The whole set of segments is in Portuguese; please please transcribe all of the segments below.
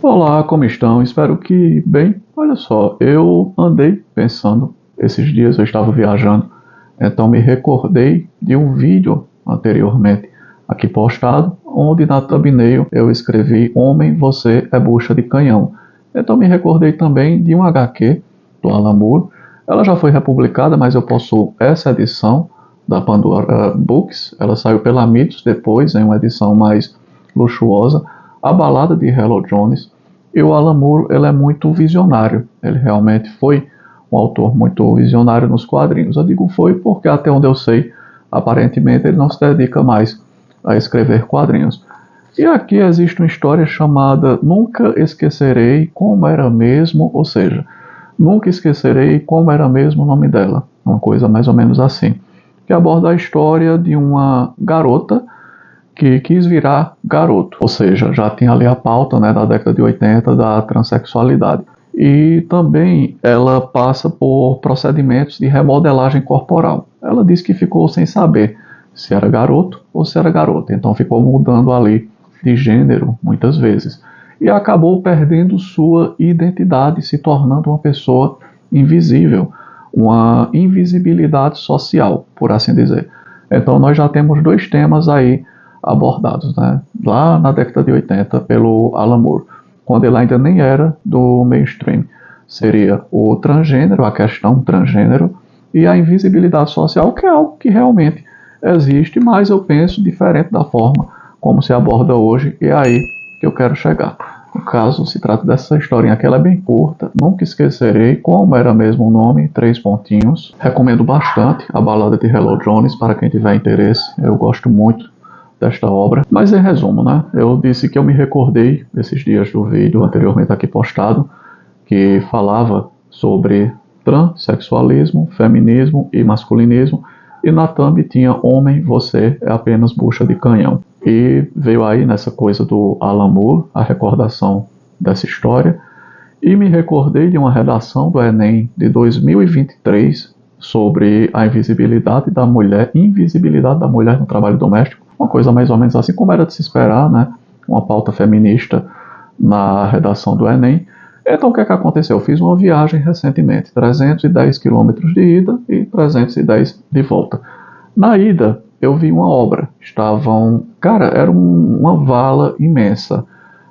Olá, como estão? Espero que bem. Olha só, eu andei pensando esses dias, eu estava viajando, então me recordei de um vídeo anteriormente aqui postado, onde na thumbnail eu escrevi Homem, você é bucha de canhão. Então me recordei também de um HQ do Alan Moore. Ela já foi republicada, mas eu possuo essa edição da Pandora Books. Ela saiu pela Mitos depois, em uma edição mais luxuosa. A Balada de Hello Jones. E o Alan Moore, ele é muito visionário. Ele realmente foi um autor muito visionário nos quadrinhos. Eu digo foi porque, até onde eu sei, aparentemente ele não se dedica mais a escrever quadrinhos. E aqui existe uma história chamada Nunca Esquecerei Como Era Mesmo, ou seja, Nunca Esquecerei Como Era Mesmo o nome dela. Uma coisa mais ou menos assim. Que aborda a história de uma garota que quis virar garoto, ou seja, já tinha ali a pauta, né, da década de 80 da transexualidade. E também ela passa por procedimentos de remodelagem corporal. Ela diz que ficou sem saber se era garoto ou se era garota, então ficou mudando ali de gênero muitas vezes. E acabou perdendo sua identidade, se tornando uma pessoa invisível, uma invisibilidade social, por assim dizer. Então nós já temos dois temas aí abordados, né, lá na década de 80 pelo Alan Moore, quando ele ainda nem era do mainstream. Seria o transgênero, a questão transgênero, e a invisibilidade social, que é algo que realmente existe, mas eu penso diferente da forma como se aborda hoje, e é aí que eu quero chegar. No caso, se trata dessa historinha que ela é bem curta, Nunca Esquecerei Como Era Mesmo o Nome, 3 pontinhos. Recomendo bastante a Balada de Hello Jones para quem tiver interesse, eu gosto muito desta obra. Mas em resumo, né, eu disse que eu me recordei esses dias do vídeo anteriormente aqui postado, que falava sobre transexualismo, feminismo e masculinismo, e na thumb tinha Homem, você é apenas bucha de canhão. E veio aí nessa coisa do Alan Moore, a recordação dessa história, e me recordei de uma redação do Enem de 2023 sobre a invisibilidade da mulher no trabalho doméstico. Uma coisa mais ou menos assim como era de se esperar, né? Uma pauta feminista na redação do Enem. Então o que é que aconteceu? Eu fiz uma viagem recentemente, 310 quilômetros de ida e 310 de volta. Na ida, eu vi uma obra. Era uma vala imensa.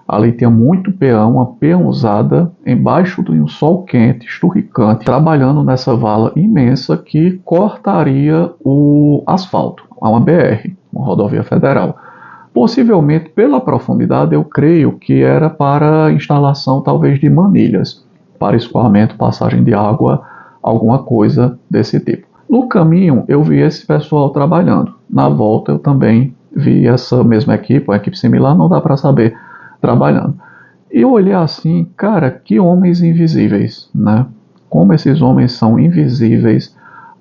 Ali tinha muito peão, uma peãozada embaixo de um sol quente, esturricante, trabalhando nessa vala imensa que cortaria o asfalto, uma BR, uma rodovia federal. Possivelmente, pela profundidade, eu creio que era para instalação talvez de manilhas, para escoamento, passagem de água, alguma coisa desse tipo. No caminho, eu vi esse pessoal trabalhando. Na volta, eu também vi essa mesma equipe, uma equipe similar, não dá para saber, trabalhando. E eu olhei assim, cara, que homens invisíveis, né? Como esses homens são invisíveis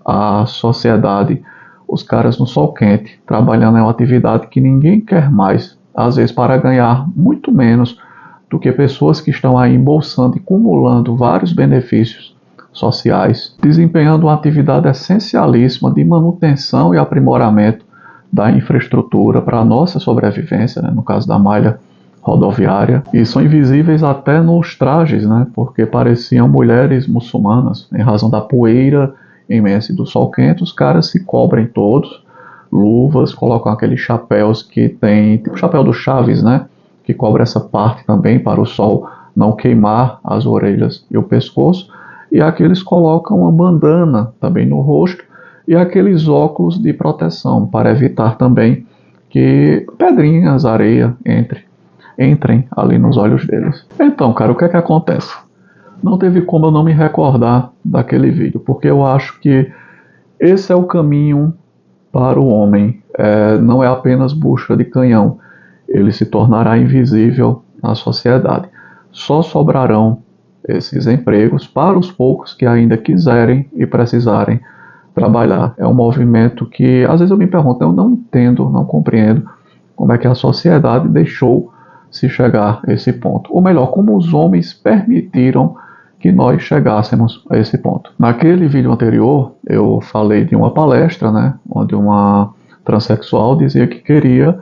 à sociedade. Os caras no sol quente, trabalhando em uma atividade que ninguém quer mais, às vezes para ganhar muito menos do que pessoas que estão aí embolsando e acumulando vários benefícios sociais, desempenhando uma atividade essencialíssima de manutenção e aprimoramento da infraestrutura para a nossa sobrevivência, né, no caso da malha rodoviária, e são invisíveis até nos trajes, né, porque pareciam mulheres muçulmanas, em razão da poeira imensa e do sol quente. Os caras se cobrem todos, luvas, colocam aqueles chapéus que tem, tipo o chapéu do Chaves, né, que cobre essa parte também para o sol não queimar as orelhas e o pescoço, e aqui eles colocam uma bandana também no rosto e aqueles óculos de proteção para evitar também que pedrinhas, areia entrem ali nos olhos deles. Então, cara, o que é que acontece? Não teve como eu não me recordar daquele vídeo, porque eu acho que esse é o caminho para o homem. Não é apenas bucha de canhão. Ele se tornará invisível na sociedade. Só sobrarão esses empregos para os poucos que ainda quiserem e precisarem trabalhar. É um movimento que, às vezes eu me pergunto, eu não entendo, não compreendo como é que a sociedade deixou se chegar a esse ponto. Ou melhor, como os homens permitiram que nós chegássemos a esse ponto. Naquele vídeo anterior, eu falei de uma palestra, né, onde uma transexual dizia que queria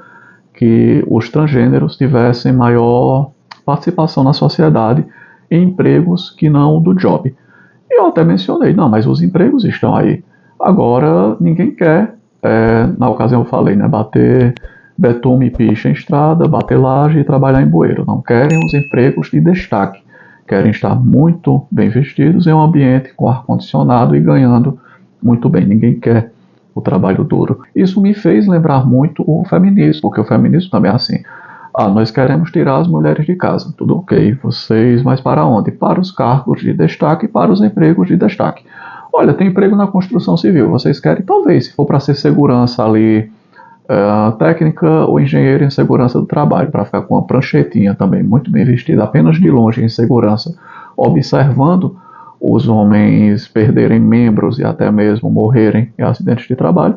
que os transgêneros tivessem maior participação na sociedade em empregos que não do job. E eu até mencionei, não, mas os empregos estão aí. Agora, ninguém quer, na ocasião eu falei, né, bater betume e picha em estrada, bater laje e trabalhar em bueiro. Não querem os empregos de destaque. Querem estar muito bem vestidos em um ambiente com ar-condicionado e ganhando muito bem. Ninguém quer o trabalho duro. Isso me fez lembrar muito o feminismo, porque o feminismo também é assim. Nós queremos tirar as mulheres de casa. Tudo ok. Vocês, mas para onde? Para os cargos de destaque e para os empregos de destaque. Olha, tem emprego na construção civil. Vocês querem? Talvez, se for para ser segurança ali, técnica ou engenheiro em segurança do trabalho, para ficar com uma pranchetinha também, muito bem vestida, apenas de longe em segurança, observando os homens perderem membros e até mesmo morrerem em acidentes de trabalho.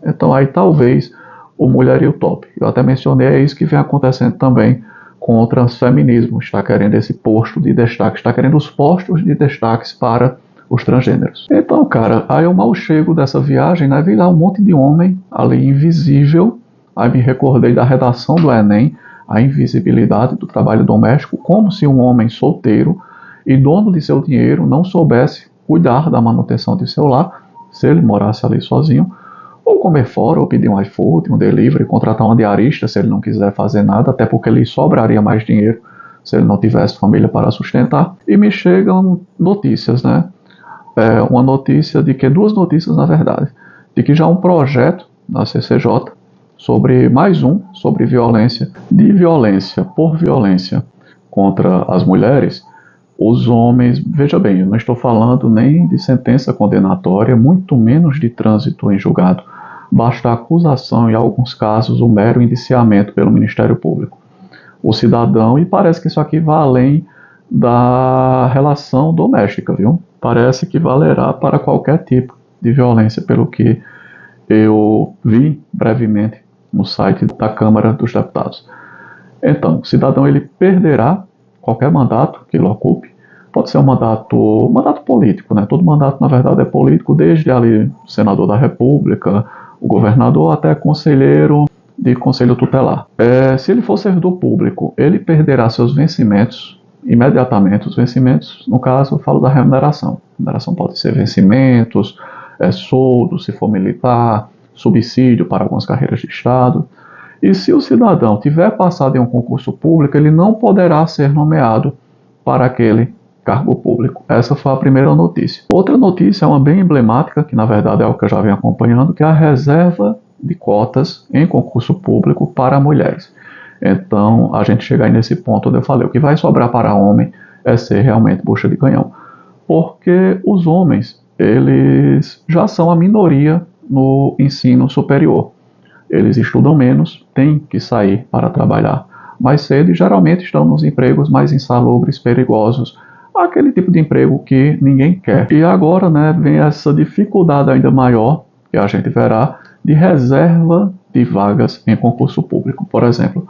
Então aí talvez o mulherio top. Eu até mencionei, é isso que vem acontecendo também com o transfeminismo, está querendo esse posto de destaque, está querendo os postos de destaques para os transgêneros. Então, cara, aí eu mal chego dessa viagem, né, vi lá um monte de homem ali invisível, aí me recordei da redação do Enem, a invisibilidade do trabalho doméstico, como se um homem solteiro e dono de seu dinheiro não soubesse cuidar da manutenção de seu lar, se ele morasse ali sozinho, ou comer fora, ou pedir um iFood, um delivery, contratar um diarista se ele não quiser fazer nada, até porque lhe sobraria mais dinheiro se ele não tivesse família para sustentar. E me chegam notícias, né? Uma notícia de que, duas notícias na verdade, de que já há um projeto na CCJ sobre violência, de violência por violência contra as mulheres. Os homens, veja bem, eu não estou falando nem de sentença condenatória, muito menos de trânsito em julgado. Basta a acusação, em alguns casos, o mero indiciamento pelo Ministério Público. O cidadão, e parece que isso aqui vai além da relação doméstica, viu? Parece que valerá para qualquer tipo de violência, pelo que eu vi brevemente no site da Câmara dos Deputados. Então, o cidadão ele perderá qualquer mandato que ele ocupe. Pode ser um mandato político, né? Todo mandato, na verdade, é político, desde ali o senador da República, o governador, até conselheiro de conselho tutelar. Se ele for servidor público, ele perderá seus vencimentos imediatamente. Os vencimentos, no caso, eu falo da remuneração. A remuneração pode ser vencimentos, soldo, se for militar, subsídio para algumas carreiras de Estado. E se o cidadão tiver passado em um concurso público, ele não poderá ser nomeado para aquele cargo público. Essa foi a primeira notícia. Outra notícia é uma bem emblemática, que na verdade é o que eu já venho acompanhando, que é a reserva de cotas em concurso público para mulheres. Então, a gente chega aí nesse ponto onde eu falei, o que vai sobrar para homem é ser realmente bucha de canhão. Porque os homens, eles já são a minoria no ensino superior. Eles estudam menos, têm que sair para trabalhar mais cedo e geralmente estão nos empregos mais insalubres, perigosos, aquele tipo de emprego que ninguém quer. E agora, né, vem essa dificuldade ainda maior, que a gente verá, de reserva de vagas em concurso público. Por exemplo,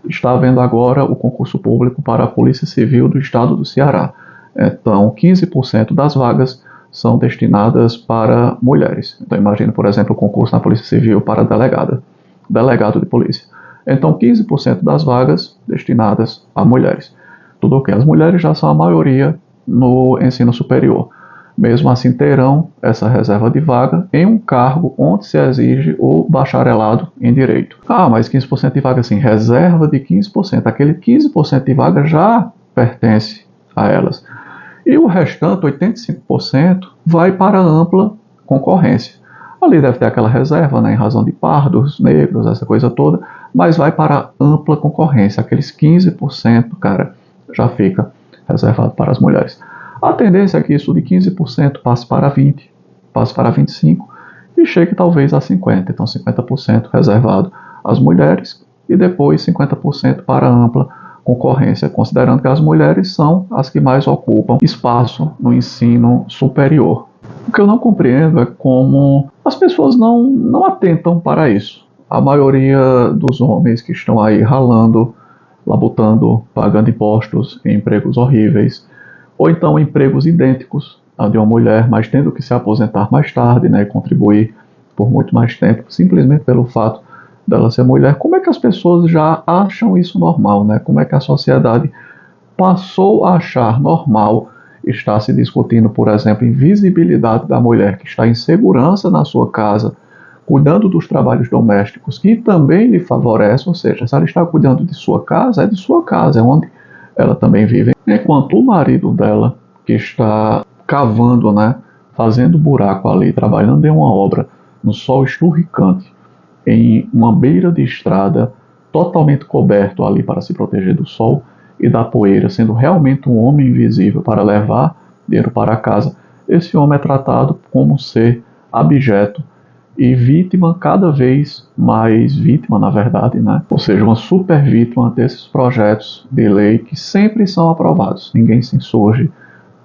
está havendo agora o concurso público para a Polícia Civil do Estado do Ceará. Então, 15% das vagas são destinadas para mulheres. Então, imagine, por exemplo, o concurso na Polícia Civil para delegado de polícia. Então, 15% das vagas destinadas a mulheres. Tudo ok. As mulheres já são a maioria no ensino superior. Mesmo assim, terão essa reserva de vaga em um cargo onde se exige o bacharelado em Direito. Mas 15% de vaga, sim, reserva de 15%. Aquele 15% de vaga já pertence a elas. E o restante, 85%, vai para ampla concorrência. Ali deve ter aquela reserva, né, em razão de pardos, negros, essa coisa toda, mas vai para ampla concorrência. Aqueles 15%, cara, já fica reservado para as mulheres. A tendência é que isso de 15% passe para 20%, passe para 25% e chegue talvez a 50%. Então 50% reservado às mulheres e depois 50% para ampla concorrência, considerando que as mulheres são as que mais ocupam espaço no ensino superior. O que eu não compreendo é como as pessoas não atentam para isso. A maioria dos homens que estão aí ralando, labutando, pagando impostos em empregos horríveis, ou então empregos idênticos a de uma mulher, mas tendo que se aposentar mais tarde, né, e contribuir por muito mais tempo, simplesmente pelo fato dela ser mulher. Como é que as pessoas já acham isso normal, né? Como é que a sociedade passou a achar normal estar se discutindo, por exemplo, invisibilidade da mulher que está em segurança na sua casa, cuidando dos trabalhos domésticos que também lhe favorecem, ou seja, se ela está cuidando de sua casa, é de sua casa, é onde ela também vive. Enquanto o marido dela, que está cavando, né, fazendo buraco ali, trabalhando em uma obra, no sol esturricante, em uma beira de estrada, totalmente coberto ali para se proteger do sol e da poeira, sendo realmente um homem invisível para levar dinheiro para casa, esse homem é tratado como um ser abjeto e vítima, cada vez mais vítima, na verdade, né? Ou seja, uma super vítima desses projetos de lei que sempre são aprovados, ninguém se insurge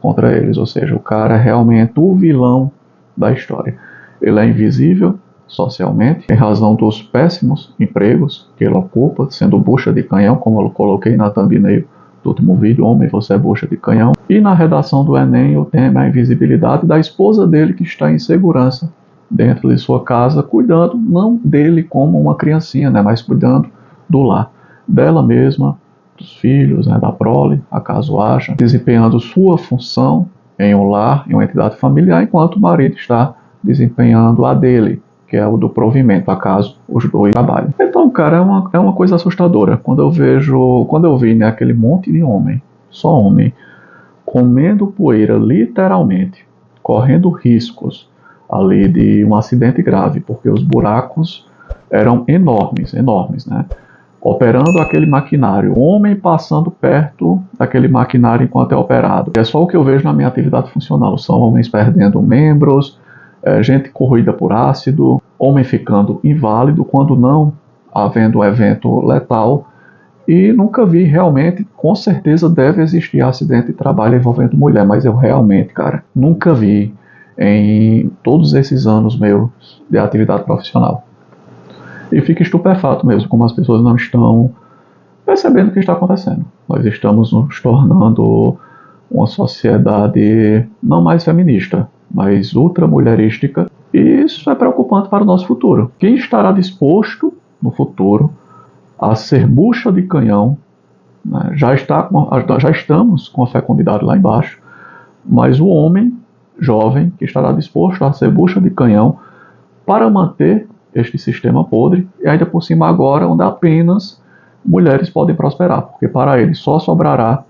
contra eles, ou seja, o cara é realmente o vilão da história. Ele é invisível socialmente, em razão dos péssimos empregos que ele ocupa, sendo bucha de canhão, como eu coloquei na thumbnail do último vídeo, homem, você é bucha de canhão. E na redação do Enem, o tema é a invisibilidade da esposa dele que está em segurança dentro de sua casa, cuidando não dele como uma criancinha, né, mas cuidando do lar, dela mesma, dos filhos, né, da prole, acaso haja, desempenhando sua função em um lar, em uma entidade familiar, enquanto o marido está desempenhando a dele, que é o do provimento, acaso os dois trabalham. Então, cara, é uma coisa assustadora. Quando eu vi, né, aquele monte de homem, só homem, comendo poeira, literalmente, correndo riscos ali de um acidente grave, porque os buracos eram enormes, né? Operando aquele maquinário, homem passando perto daquele maquinário enquanto é operado. É só o que eu vejo na minha atividade funcional, são homens perdendo membros, gente corroída por ácido, homem ficando inválido quando não havendo um evento letal, e nunca vi realmente, com certeza deve existir acidente de trabalho envolvendo mulher, mas eu realmente, cara, nunca vi em todos esses anos meus de atividade profissional. E fico estupefato mesmo, como as pessoas não estão percebendo o que está acontecendo. Nós estamos nos tornando uma sociedade não mais feminista, mas ultramulherística, e isso é preocupante para o nosso futuro. Quem estará disposto no futuro a ser bucha de canhão, né? Já estamos com a fecundidade lá embaixo, mas o homem jovem que estará disposto a ser bucha de canhão para manter este sistema podre, e ainda por cima agora onde apenas mulheres podem prosperar, porque para eles só sobrará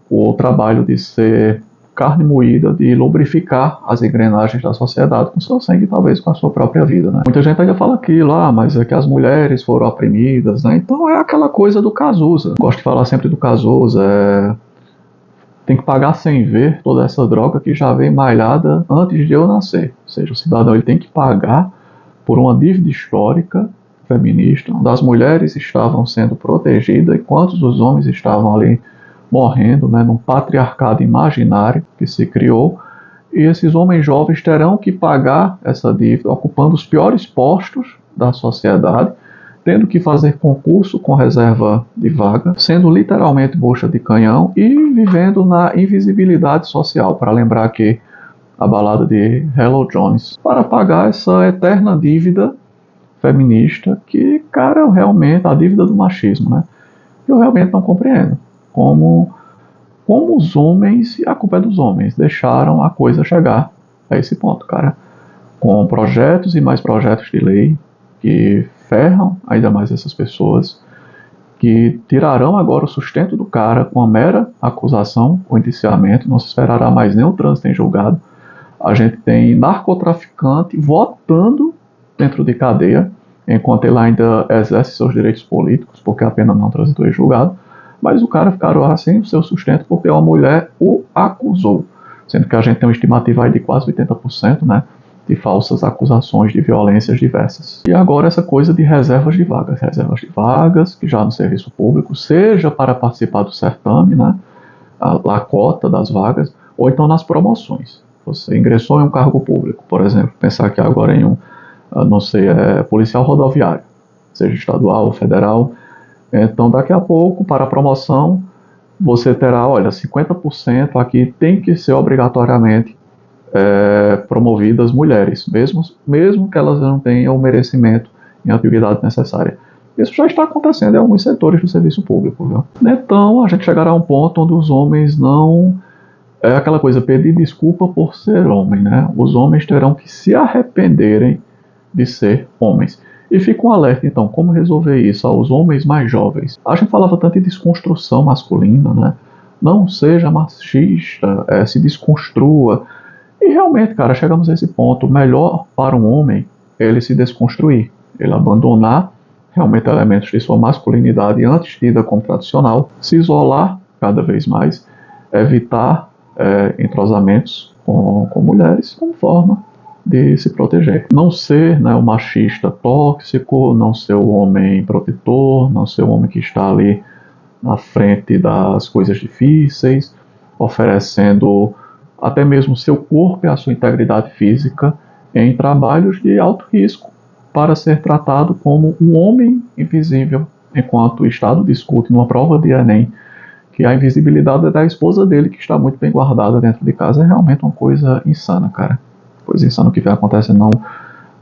o trabalho de ser carne moída, de lubrificar as engrenagens da sociedade com seu sangue, talvez com a sua própria vida, né? Muita gente ainda fala aquilo, mas é que as mulheres foram oprimidas, né? Então é aquela coisa do Cazuza. Gosto de falar sempre do Cazuza, tem que pagar sem ver toda essa droga que já vem malhada antes de eu nascer. Ou seja, o cidadão ele tem que pagar por uma dívida histórica feminista, onde as mulheres estavam sendo protegidas enquanto os homens estavam ali morrendo, né, num patriarcado imaginário que se criou, e esses homens jovens terão que pagar essa dívida, ocupando os piores postos da sociedade, tendo que fazer concurso com reserva de vaga, sendo literalmente bucha de canhão e vivendo na invisibilidade social, para lembrar que a balada de Hello Jones, para pagar essa eterna dívida feminista que, cara, realmente, a dívida do machismo, né? Eu realmente não compreendo como os homens, e a culpa é dos homens, deixaram a coisa chegar a esse ponto, cara. Com projetos e mais projetos de lei que ferram ainda mais essas pessoas, que tirarão agora o sustento do cara com a mera acusação, o indiciamento, não se esperará mais nem o trânsito em julgado. A gente tem narcotraficante votando dentro de cadeia, enquanto ele ainda exerce seus direitos políticos, porque a pena não transitou em julgado, mas o cara ficará sem o seu sustento porque uma mulher o acusou, sendo que a gente tem uma estimativa aí de quase 80%, né, de falsas acusações de violências diversas. E agora essa coisa de reservas de vagas que já no serviço público, seja para participar do certame, né, a cota das vagas, ou então nas promoções. Você ingressou em um cargo público, por exemplo, pensar que agora em policial rodoviário, seja estadual ou federal. Então, daqui a pouco, para a promoção, você terá, 50% aqui tem que ser obrigatoriamente promovidas mulheres, mesmo que elas não tenham o merecimento em atividade necessária. Isso já está acontecendo em alguns setores do serviço público, viu? Então a gente chegará a um ponto onde os homens não... É aquela coisa, pedir desculpa por ser homem, né? Os homens terão que se arrependerem de ser homens. E fica um alerta, então, como resolver isso aos homens mais jovens? A gente falava tanto em desconstrução masculina, né? Não seja machista, se desconstrua. E realmente, cara, chegamos a esse ponto. Melhor para um homem é ele se desconstruir, ele abandonar realmente elementos de sua masculinidade antida como tradicional, se isolar cada vez mais, evitar entrosamentos com mulheres como forma de se proteger. Não ser, né, o machista tóxico, não ser o homem protetor, não ser o homem que está ali na frente das coisas difíceis, oferecendo até mesmo seu corpo e a sua integridade física em trabalhos de alto risco para ser tratado como um homem invisível, enquanto o Estado discute numa prova de Enem que a invisibilidade da esposa dele, que está muito bem guardada dentro de casa, é realmente uma coisa insana, cara. Coisa insana, o que vem acontecendo,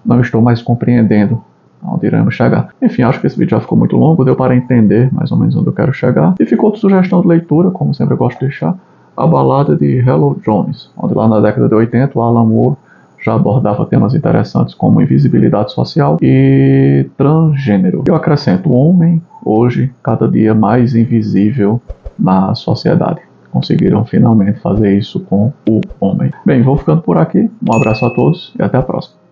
não estou mais compreendendo onde iremos chegar. Enfim, acho que esse vídeo já ficou muito longo, deu para entender mais ou menos onde eu quero chegar. E ficou outra sugestão de leitura, como sempre eu gosto de deixar, A Balada de Hello Jones, onde lá na década de 80 o Alan Moore já abordava temas interessantes como invisibilidade social e transgênero. Eu acrescento, o homem, hoje, cada dia mais invisível na sociedade. Conseguiram finalmente fazer isso com o homem. Bem, vou ficando por aqui. Um abraço a todos e até a próxima.